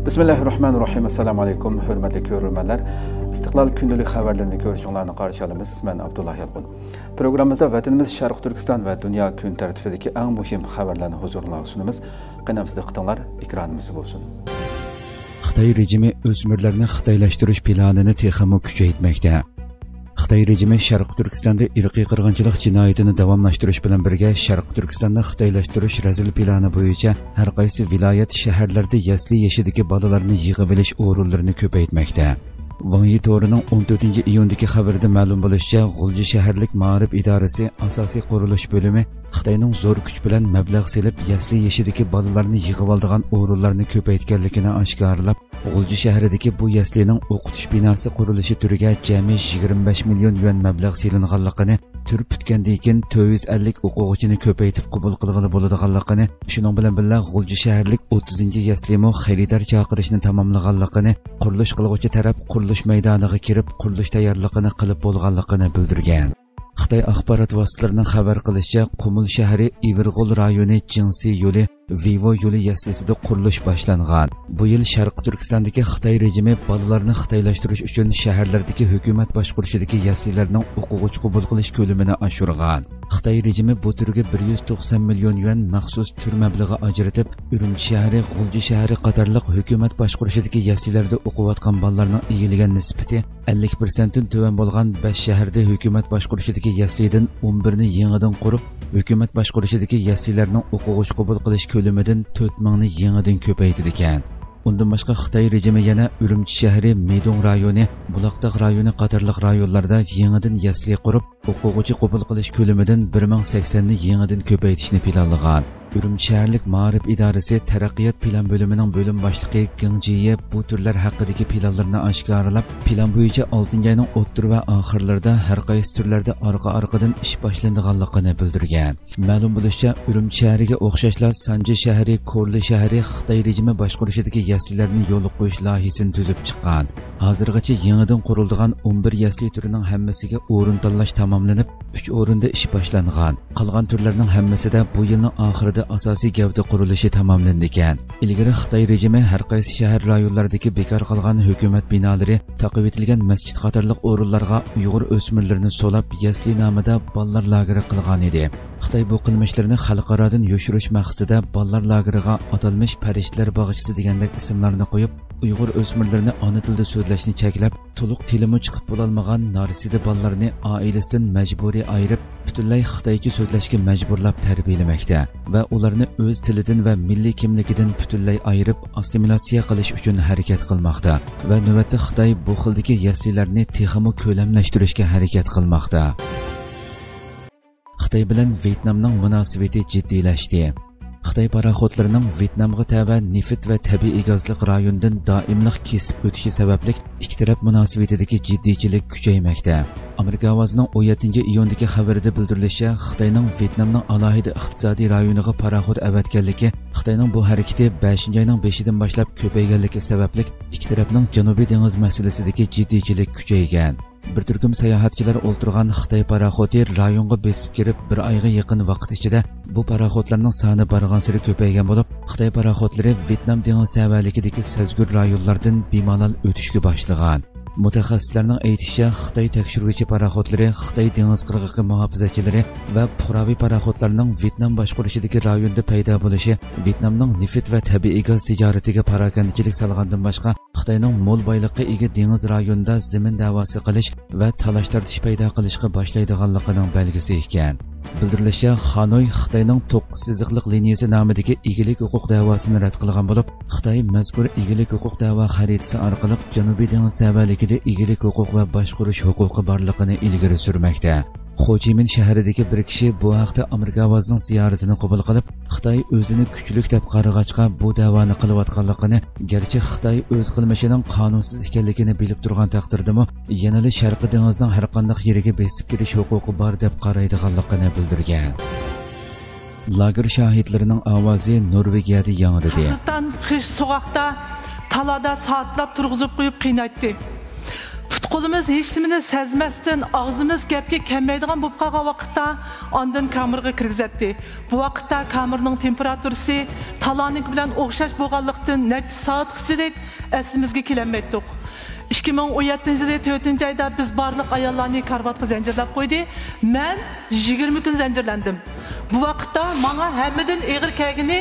Bismillahirrahmanirrahim. Assalamu alaykum. Hürmetli görürmenler. İstiklal gündelik haberlerini görüşünlerini karşı alımız. Ben Abdullah Yalqın. Programımızda vatanımız Şarkı Türkistan ve dünya gün tertibideki en mühim haberlerini huzuruna sunumuz. Qanamsızda qıtanlar ekranımız olsun. Xitoy rejimi o'smirlarni xitoylashtirish planini texmo kuchaytirmoqda. Xitoy rejimi Sharq Turkistonda irqiy qirg'inchilik jinoyatini davomlashtirish bilan birga Sharq Turkistonni xitoylashtirish razil plani bo'yicha har qaysi viloyat shaharlarda yasli yoshidagi bolalarni yig'ib olish o'rinlarini ko'paytirmoqda. Vangi to'rining 14 iyundagi xabarida ma'lum bo'lishicha, G'ulji shaharlik ma'rif idorasi asosiy qurilish bo'limi Xitoyning zo'r kuch bilan mablag' selib yasli yoshidagi bolalarni yig'ib oladigan o'rinlarni ko'paytganligini oshkorlab, G'ulji shahridagi bu yaslining o'qitish binosi qurilishi turiga jami 25 million yuan mablag' selinganligini, tur putgandan keyin 450 o'quvchini ko'paytib qabul qilg'ili bo'ladiganligini, shuning bilan birga G'ulji shaharlik 30-yaslimo xaridor chaqirishni tamomlaganligini, qurilish qiluvchi taraf qurilish maydoniga kirib, qurilish tayyorligini qilib bo'lganligini bildirgan. Xitoy axborot vositalarining xabar qilishicha, Qumul shahri Iverg'ul rayoni Jinsi yo'li Vivo yo'li yaslisida qurilish boshlangan. Bu yil Sharq Turkistondagi Xitoy rejimi bolalarni xitoylashtirish uchun shaharlardagi hukumat boshqarishidagi yaslilarning o'quvchi qabul qilish ko'lamini oshirgan. Xitoy rejimi bu turga 190 million yuan maxsus tur mablag'i ajratib, Urumchi shahri, G'ulji shahri qatorliq hukumat boshqarishidagi yaslilarda o'qiyotgan bolalarning egillagan nisbati 50% dan tuvan bo'lgan 5 shaharda hukumat boshqarishidagi yaslidan 11 ni yangidan qurib, hukumat boshqarishidagi yaslilarning o'quvchi qabul qilish ko'lamidan 4000 ni yangidan ko'paytirdi ekan. Undan boshqa Xitoy rejimi yana Urumchi shahri, Meydong rayoni, Buloqdaq rayoni qatorliq rayonlarda yangidan yasli qurib, o'quvchi qabul qilish ko'lamidan 1080 ni yangidan ko'paytirishni planlagan. Urumchi shaharlik ma'rif idorasi taraqqiyot plan bo'limining bo'lim boshlig'i Gingjiye bu turlar haqidagi planlarni oshkorlab, plan bo'yicha 6-oyning o'ttir va oxirlarida har qaysi turlarda orqa-orqadan ish boshlanganligini bildirgan. Ma'lum bo'lishicha, Urumchi shahriga o'xshashlar Sanji shahri, Korli shahri Xitoy rejimi boshqarishidagi yaslilarni yo'l qo'yish loyihasini tuzib chiqqan. Hozirgacha yangidan qurilgan 11 yasli turining hammasiga o'rin tanlash tamomlanib, 3 o'rinda ish boshlangan. Qolgan turlarning hammasida bu yilning oxirida asosiy gavda qurilishi tamomlandi ekan. Ilgari Xitoy rejimi har qaysi shahar rayonlaridagi bekor qolgan hukumat binolari, taqib etilgan masjid qatorliq o'rinlarga Uyg'ur o'smirlarini solab yasli nomida bolalar lageri qilgan edi. Xitoy bu qilmishlarni xalqarodan yo'shirish maqsadida bolalar lageriga atalmish Farishtalar bog'chisi degandek ismlarni qo'yib, Uyg'ur o'smirlarini ona tilida so'zlashni cheklab, to'liq tilimi chiqib bo'lolmagan narsida bolalarni oilasidan majburiy ayirib, butunlay Xitoycha so'zlashga majburlab tarbiyalamoqda va ularni o'z tilidan va milliy kimligidan butunlay ayirib, assimilyatsiya qilish uchun harakat qilmoqda va navbatda Xitoy bu xildagi yaslilarni texmo ko'lamlashtirishga harakat qilmoqda. Xitoy bilan Vyetnamning munosabati jiddiylashdi. Xitoy paraxodlarining Vyetnamga tava neft va tabiiy gazlik rayonidan doimlik kesib o'tishi sababli ikki taraf munosabatidagi jiddiychilik kuchaymoqda. Amerika ovozining 17-iyundagi xabarida bildirilishicha, Xitoyning Vyetnamning alohida iqtisodiy rayoniga paraxod avatganligi, Xitoyning bu harakati 5-oyning 5-dan boshlab ko'payganligi sababli ikki tarafning Janubiy dengiz masalasidagi jiddiychilik kuchaygan. Bir turkum sayohatchilar o'ltirgan Xitoy paraxodi rayonga besib kirib, bir oyga yaqin vaqt ichida bu paraxodlarning soni bargan sari ko'paygan bo'lib, Xitoy paraxodlari Vyetnam dengiz tavalligidagi sazgur rayonlardan bemalol o'tishga boshlagan. Mutaxassislarning aytishicha, Xitoy tekshiruvchi paraxodlari, Xitoy dengiz qirg'oqi muhofazachilari va puhraviy paraxodlarning Vyetnam boshqarishidagi rayonda paydo bo'lishi Vyetnamning neft va tabiiy gaz tijoratiga parakandichilik solgandan boshqa, Xitoyning mo'l boylikqa ega dengiz rayonida zamin da'vosi qilish va talash-tartish paydo qilishga boshlaydiganligining belgisi ekan. Bildirilishicha, Xanoy Xitoyning 9 siziqliq liniyasi nomidagi egilik huquq da'vosini rad qilgan bo'lib, Xitoy mazkur egilik huquq da'vo xaritasi orqali Janubiy dengiz tavalligida egilik huquq va boshqarish huquqi borligini ilgari surmoqda. Ho Chi Minh shahridagi bir kishi bu haqda Amerika ovozining ziyoratini qabul qilib, Xitoy o'zini kuchlik deb qarag'achqa bu da'voni qilayotganligini, garchi Xitoy o'z qilmishining qonunsiz ekanligini bilib turgan taqdirdami, yanada Sharqi dengizning har qanday yeriga besib kirish huquqi bor deb qaraydiganligini bildirgan. Lager shahidlarining ovozi Norvegiyada yangradi. So'qoqda talada soatlab turg'izib qo'yib qiynaytdi. Qo'limiz hech nimani sezmasdan, og'zimiz gapga kelmaydigan bo'lib qolgan vaqtda ondan kamerga kirgizatdi. Bu vaqtda kamerning temperaturasi talonning bilan o'xshash bo'lganlikdan necha soatgacha eslimizga kelmaydik. 2017 yılı 4. ayda biz barlıq ayollarni karvatga zanjirlab qo'ydi. Men 20 kun zanjirlandim. Bu vaqtda menga hammadan og'ir kelgani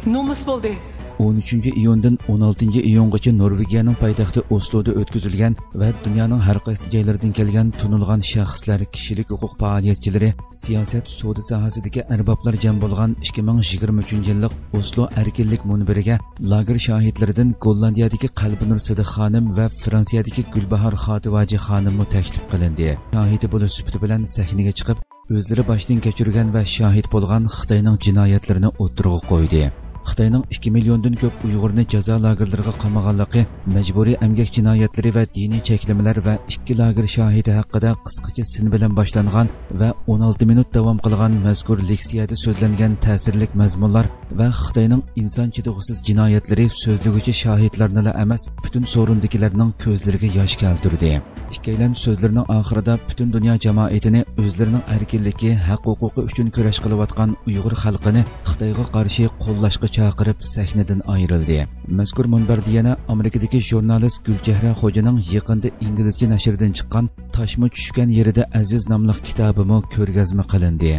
nomus bo'ldi. 13 iyundan 16 iyungacha Norvegiyaning poytaxti Osloda o'tkazilgan va dunyoning har qaysi joylaridan kelgan tunilgan shaxslar, kishilik huquq faoliyatchilari, siyosat, savdo sohasidagi arboblar jam bo'lgan 2023 yillik Oslo erkinlik munbiriga lager shohidlaridan Gollandiyadagi Qalbinur Sidiq xonim va Fransiyadagi Gulbahor Xotivaji xonim taklif qilindi. Shohidi bo'lish sifati bilan sahnaga chiqib, o'zlari boshdan kechirgan va shohid bo'lgan Xitoyning jinoyatlarini o'tirg'i qo'ydi. Xitoyning 2 milliondan ko'p Uyg'urni jazo lagerlariga qamaganligi, majburiy emgak jinoyatlari va diniy cheklamalar va 2 lager shohidi haqida qisqacha sin bilan boshlangan va 16 minut davom qilgan mazkur leksiyada so'zlangan ta'sirli mazmunlar va Xitoyning inson chidog'isiz jinoyatlari so'zlaguvchi shohidlarni emas, butun so'rindikilarning ko'zlariga yosh keltirdi. İkkilan so'zlarining oxirida butun dunyo jamoatini o'zlarining erkinligi, haq-huquqi uchun kurash qilayotgan Uyg'ur xalqini Xitoyga qarshi qo'llashga chaqirib sahnadan ayrildi. Mazkur munbarda yana Amerikadagi jurnalist Gulchehra Xo'janing yaqinda inglizcha nashrdan chiqqan Toshma tushgan yerida aziz nomli kitobi mo ko'rgazma qilindi.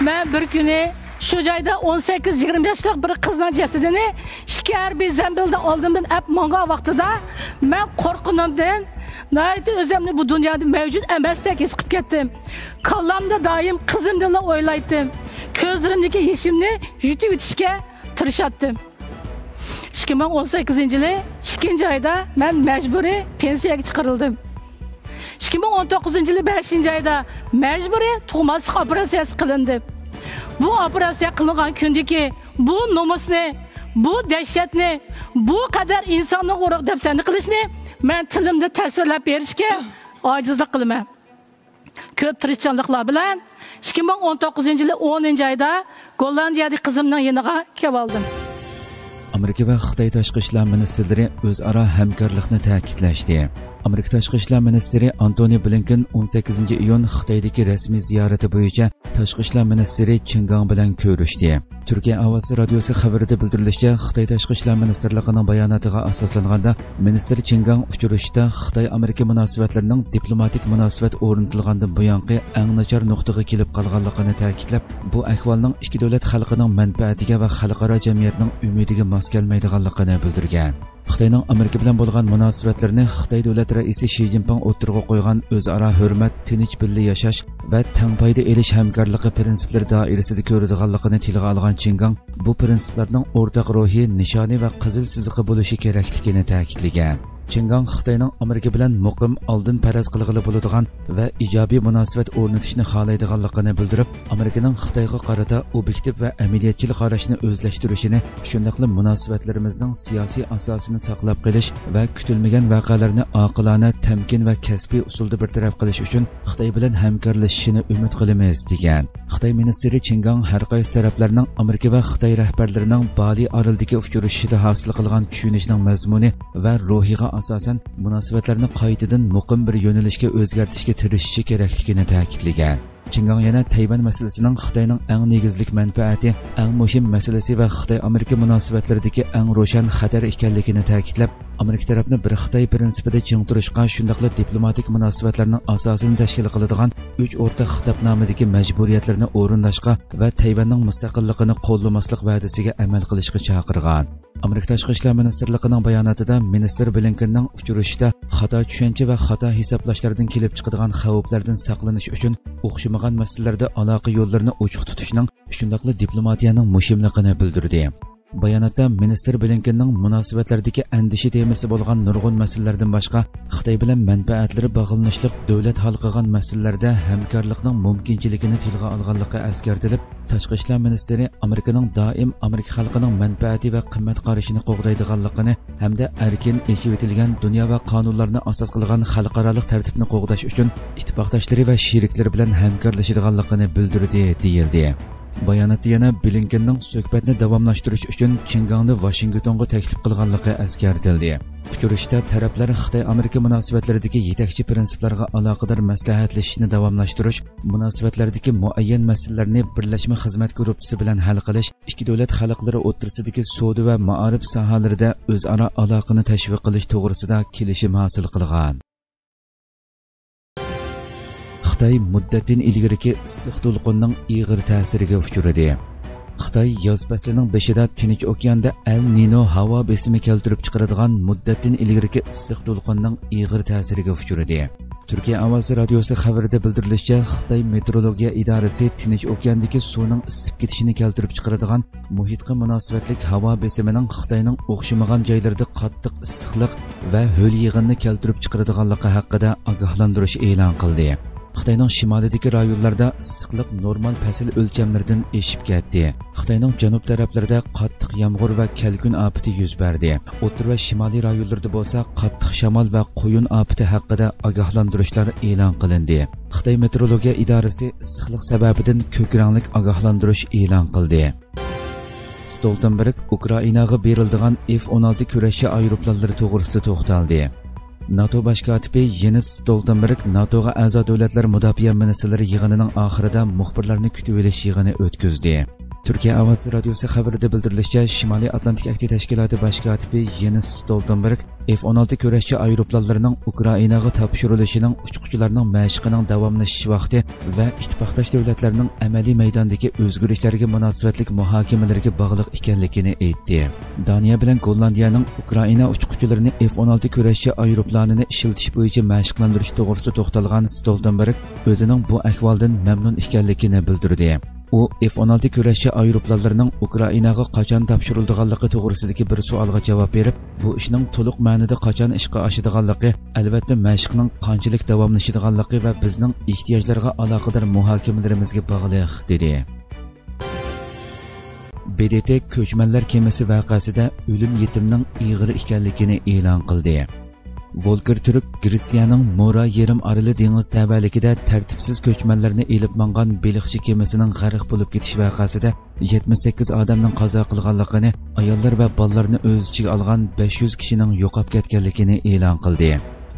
Ben bir günü şu joyda 18-20 yaşlık bir kızın cesedini şikar bir zembilde aldığımdan hep manga vaktida ben korkunumdan nayeti özlemli bu dünyada mevcut emestek iskip gittim. Kallamda daim kızımdınla oylaydım. Gözlerimdeki yeşimni yütüp itişke tırışattım. 2018 yılı 2. ayda ben mecburi pensiyaya çıkarıldım. 2019 yılı 5. ayda mecburi tug'maslik operatsiyasi qilindi. Bu operatsiya qilingan kundagi bu nomusni, bu dahshatni, bu qadar insonni urug' deb sani qilishni men tilimda tasvirlab berishga ojizlik qilaman. Ko'p tirishchanliklar bilan 2019 yılı 10. ayda Gollandiyadagi qizimning yoniga kelib oldim. Amerika va Xitoy tashqi ishlar ministrlari o'zaro hamkorlikni ta'kidlashdi. Amerika tashqi ishlar ministri Antony Blinken 18 iyun Xitoydagi rasmiy ziyorati bo'yicha tashqi ishlar ministri Qin Gang bilan ko'rishdi. Turkiya Ovozi radiosi xabarida bildirilishicha, Xitoy tashqi ishlar ministrligining bayonotiga asoslanganda, ministr Qin Gang uchrashishda Xitoy-Amerika munosabatlarining diplomatik munosabat o'rnatilgandan buyongi eng nachar nuqtaga kelib qolganligini ta'kidlab, bu ahvolning ikki davlat xalqining manfaatiga va xalqaro jamiyatning umidiga mos kelmaydiganligini bildirgan. Xitoyning Amerika bilan bo'lgan munosabatlarini Xitoy davlat raisi Xi Jinping o'tirg'i qo'ygan o'zaro hurmat, tinch birga yashash va teng foyda elish hamkorligi prinsiplari doirasida ko'radiganligini tilga olgan Qin Gang bu prinsiplarning o'rtaq ruhiy, nishoni va qizil chiziqi bo'lishi kerakligini ta'kidlagan. Qin Gang Xitoyning Amerika bilan muqim, oldin faraz qilg'ili bo'ladigan va ijobiy munosabat o'rnatishni xohlaydiganligini bildirib, Amerikaning Xitoyga qarata obyektiv va amaliyatchil qarashni o'zlashtirishini, shundaqli munosabatlarimizning siyosiy asosini saqlab qolish va kutilmagan voqealarni oqilona, tamkin va kasbiy usulda bartaraf qilish uchun Xitoy bilan hamkorlashishini umid qilamiz degan. Xitoy ministri Qin Gang har qaysi taraflarning Amerika va Xitoy rahbarlarining Bali orolidagi uchrashishida hosil qilgan tushunishning mazmuni va ruhiga asosan munosabatlarni qaytadan muqim bir yo'nalishga o'zgartirishga tirishishi kerakligini ta'kidlagan. Qin Gang yana Tayvan masalasining Xitoyning eng negizlik manfaati, eng muhim masalasi va Xitoy-Amerika munosabatlaridagi eng ro'shan xatar ekanligini ta'kidlab, Amerika tarafni bir Xitoy prinsipida ching turishga, shundaqli diplomatik munosabatlarning asosini tashkil qiladigan 3 o'rtaq xitobnomadagi majburiyatlarni o'rinlashga va Tayvanning mustaqilligini qo'llamaslik va'dasiga amal qilishga chaqirgan. Amerika tashqi ishlar ministrligining bayonotida ministr Blinkenning uchrashishda xato tushuncha va xato hisoblashlardan kelib chiqadigan xavflardan saqlanish uchun o'xshamagan masalalarda aloqa yo'llarini ochiq tutishning, shundaqli diplomatiyaning muhimligini bildirdi. Bayonotda ministr Blinkenning munosabatlardagi andishi temasi bo'lgan nurg'un masalalardan boshqa, Xitoy bilan manfaatlari bog'lanishliq davlat hal qilgan masalalarda hamkorlikning mumkinchiligini tilga olganligi eskartilib, tashqi ishlar ministri Amerikaning doim Amerika xalqining manfaati va qimmat qarashini qo'g'daydiganligini hamda erkin echib etilgan dunyo va qonunlarni asos qilgan xalqaro tartibni qo'g'dash uchun ittifoqdoshlari va sheriklari bilan hamkorlashadiganligini bildirdi deyildi. Bayonotda yana Blinkenning suhbatni davomlashtirish uchun Chingangni Washingtonga taklif qilganligi eskartildi. Uchrashda taraflar Xitoy-Amerika munosabatlaridagi yetakchi prinsiplarga aloqador maslahatlashishni davomlashtirish, munosabatlardagi muayyan masalalarni birlashma xizmat guruhi bilan hal qilish, ikki davlat xalqlari o'rtasidagi savdo va ma'arif sohalarida o'zaro aloqani tashviq qilish to'g'risida kelishim hosil qilgan. Xitoy muddatdan ilgariki issiq to'lqinning ig'ir ta'siriga uchradi. Xitoy yoz faslining 5-ida Tinch okeanda El Nino havo besimi keltirib chiqaradigan muddatdan ilgariki issiq to'lqinning ig'ir ta'siriga uchradi. Turkiya Ovozi radiosi xabarida bildirilishicha, Xitoy meteorologiya idorasi Tinch okeandagi suvning isib ketishini keltirib chiqaradigan muhitga munosabatlik havo besimining Xitoyning o'xshamagan joylarida qattiq issiqlik va ho'l yig'inni keltirib chiqaradiganligi haqida ogohlantirish e'lon qildi. Xitoyning shimolidagi rayonlarda issiqlik normal fasl o'lchamlaridan eshib ketdi. Xitoyning janub taraflarida qattiq yomg'ir va kelkun ofati yuz berdi. O'rta va shimoliy rayonlarda bo'lsa qattiq shamol va quyun ofati haqida ogohlantirishlar e'lon qilindi. Xitoy meteorologiya idorasi issiqlik sababidan ko'k ranglik ogohlantirish e'lon qildi. Stoltenberg Ukrainaga beriladigan F-16 kurashchi aeroplanlari to'g'risida to'xtaldi. NATO bosh kotibi Jens Stoltenberg NATOga a'zo davlatlar mudofaa ministrlari yig'inining oxirida muxbirlarni kutib olish yig'ini o'tkazdi. Turkiya Ovozi radiosi xabarida bildirilishicha, Shimoliy Atlantik Akti tashkiloti bosh kotibi Jens Stoltenberg F-16 kurashchi aeroplanlarining Ukrainaga topshirilishining uchuvchilarining mashqining davomlashish vaqti va ittifoqdosh davlatlarning amaliy maydondagi o'zgarishlarga munosabatlik muhokamalarga bog'liq ekanligini aytdi. Daniya bilan Gollandiyaning Ukraina uchuvchilarini F-16 kurashchi aeroplanini ishiltish bo'yicha mashqlantirish to'g'risida to'xtalgan Stoltenberg o'zining bu ahvoldan mamnun ekanligini bildirdi. U F-16 kurashchi aeroplanlarining Ukrainaga qachon topshirilganligi to'g'risidagi bir savolga javob berib, bu ishning to'liq ma'noda qachon ishga oshadiganligi, albatta mashqning qanchalik davomlashadiganligi va bizning ehtiyojlarga aloqador muhokamalarimizga bog'liq dedi. BDT ko'chmanlar kemasi voqeasida o'lim yetimning ig'ir ekanligini e'lon qildi. Volker Türk Gretsiyaning Mora yarim oroli dengiz tavalikida tartibsiz ko'chmanlarni elib mangan beliqchi kemasining g'arq bo'lib ketish voqeasida 78 odamning qazo qilganligini, ayollar va bolalarni o'z ichiga olgan 500 kishining yo'qolib ketganligini e'lon qildi.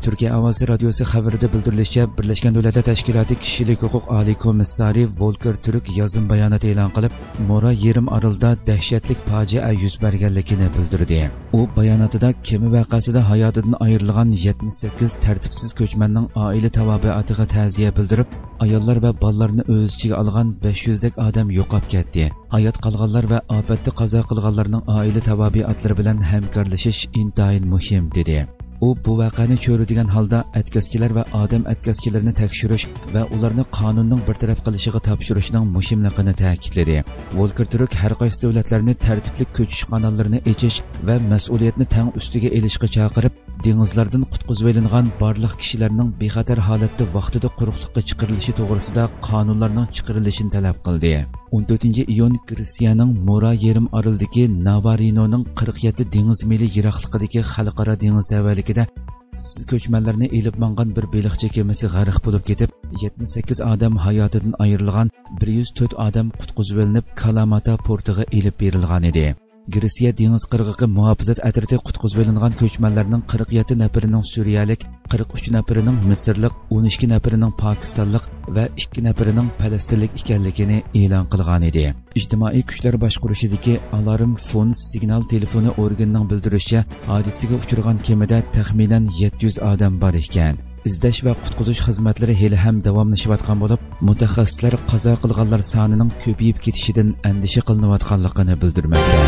Turkiya Ovozi radiosi xabarida bildirilishicha, Birlashgan Davlatlar Tashkiloti kishilik huquq oliy komissari Volker Türk yozim bayonot e'lon qilib, Mora yarim orolida dahshatli fojia yuz berganligini bildirdi. U bayonotida kema voqeasida hayotidan ayrilgan 78 tartibsiz ko'chmanning oila tavobiatiga ta'ziya bildirib, ayollar va bolalarni o'z ichiga olgan 500 dak odam yo'qolib ketdi. Hayot qolganlar va ofatda qazo qilganlarning oila tavobiatlari bilan hamkorlashish intayin muhim dedi. U bu voqeani ko'radigan holda atkaskilar va odam atkaskilarini tekshirish va ularni qonunning bartaraf qilishiga topshirishning muhimligini ta'kidladi. Volker Türk har qaysi davlatlarni tartibli ko'chish qanollarini echish va mas'uliyatni tang ustiga elishga chaqirib, dengizlardan qutqizib olingan barliq kishilarning bexatar holatda vaqtida quruqlikka chiqarilishi to'g'risida qonunlarning chiqarilishini talab qildi. 14-iyun Gretsiyaning Mora yarim orolidagi Navarinoning 47 dengiz mili yiroqligidagi xalqaro dengiz tavalikida tartibsiz ko'chmanlarni elib mangan bir beliqchi kemasi g'arq bo'lib ketib, 78 odam hayotidan ayrilgan, 104 odam qutqizib olinib, Kalamata portiga elib berilgan edi. Gretsiya dengiz qirg'og'i muhofazat atriti qutqizib olingan ko'chmanlarning 47 nafarining suriyalik, 43 nafarining misrlik, 12 nafarining pokistonlik va 2 nafarining falastinlik ekanligini e'lon qilgan edi. Ijtimoiy kuchlar boshqarishidagi Alarm Fond signal telefoni organining bildirishicha, hodisaga uchragan kemada taxminan 700 odam bor ekan. Izlash va qutqizish xizmatlari hali ham davomlashayotgan bo'lib, mutaxassislar qazo qilganlar sonining ko'payib ketishidan andisha qilinayotganligini bildirmoqda.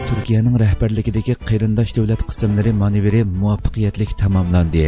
Turkiyaning rahbarligidagi qarindosh davlat qismlari manevri muvaffaqiyatli tamomlandi.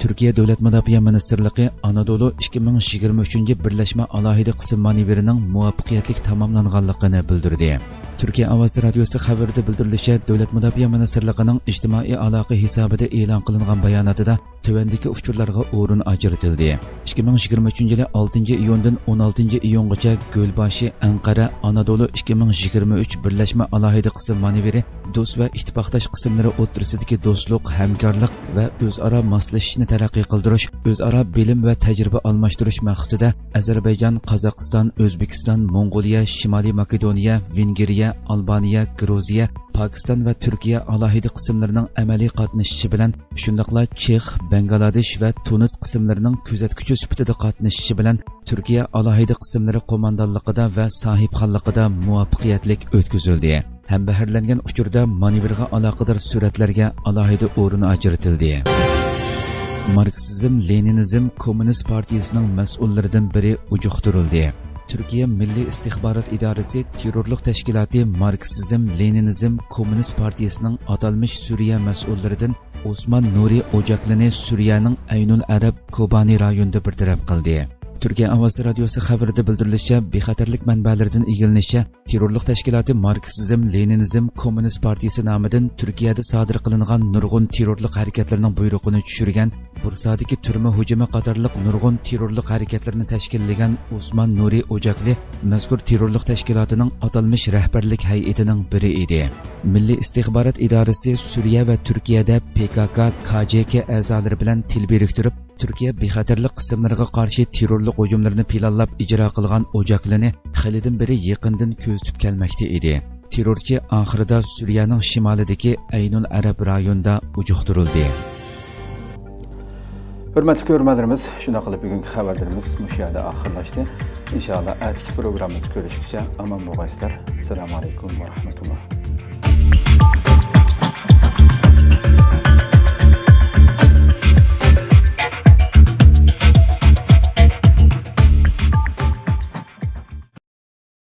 Türkiye Devlet Müdafiə Ministerliği Anadolu 2023 Birleşme Alohida Qism manevrining muvaffaqiyatli tamamlanganligini bildirdi. Türkiye Avaz Radyosu xabarida bildirilishicha, Devlet Müdafiə Ministerliğining ijtimoiy aloqa hisobida e'lon qilingan bayonotida tövendeki uçurlarga o'rin ajratildi. 2023 yılı 6 iyundan 16 iyungacha Gölbaşı, Ankara, Anadolu 2023 Birleşme Alohida Qism manevri do'st va ittifoqdosh qismlari o'rtasidagi do'stlik, hamkorlik va o'zaro moslashishni taraqqiy qildirish, o'zaro bilim va tajriba almashtirish maqsadida Ozarbayjon, Qozog'iston, O'zbekiston, Mong'oliya, Shimoliy Makedoniya, Vengriya, Albaniya, Gruziya, Pakistan va Turkiya alohida qismlarining amaliy qatnashishi bilan, shundaqla Chex, Bangladesh va Tunis qismlarining kuzatuvchi sifatida qatnashishi bilan Turkiya alohida qismlari qo'mondonligida va sohibxonligida muvaffaqiyatli o'tkazildi. Hem baharlangan uchurda manevrga aloqador suratlarga alohida o'rin ajratildi. Marksizm, Leninizm Kommunist partiyasining mas'ullaridan biri ujuqtirildi. Türkiye Milliy istihbarat idorasi terrorlik tashkiloti Marksizm, Leninizm Kommunist partiyasining atalmış Suriya mas'ullaridan Osman Nuri Ocaklini Suriyaning Aynul Arab Kobani rayonida bartaraf qildi. Türkiye Avaz Radyosu xabarida bildirilishicha, bexatarlik manbalaridan egilinishcha, terrorlik tashkiloti Marksizm, Leninizm Kommunist partiyasi nomidan Turkiyada sodir qilingan nurg'un terrorlik harakatlarining buyrug'ini tushirgan, Bursadagi turma hujumi qatorliq nurg'un terrorlik harakatlarini tashkillagan Osman Nuri Ojakli mazkur terrorlik tashkilotining atalmış rahbarlik hay'atining biri edi. Milliy istihbarat idorasi Suriya va Turkiyada PKK, KCK a'zolari bilan til biriktirib, Türkiye bexatarlik qismlariga qarshi terrorlik hujumlarini planlab ijro qilgan Ojaklini xilidan beri yaqindan ko'zitib kelmoqda edi. Terrorchi oxirida Suriyaning shimolidagi Aynul Arab rayonida ujuqtirildi. Hürmetli görürmelerimiz, şuna qilib bugungi xabarlarimiz mush yerda oxirlashdi. Inshaalloh atiki programmada ko'rishguncha aman bo'linglar. Assalomu alaykum va rahmatulloh.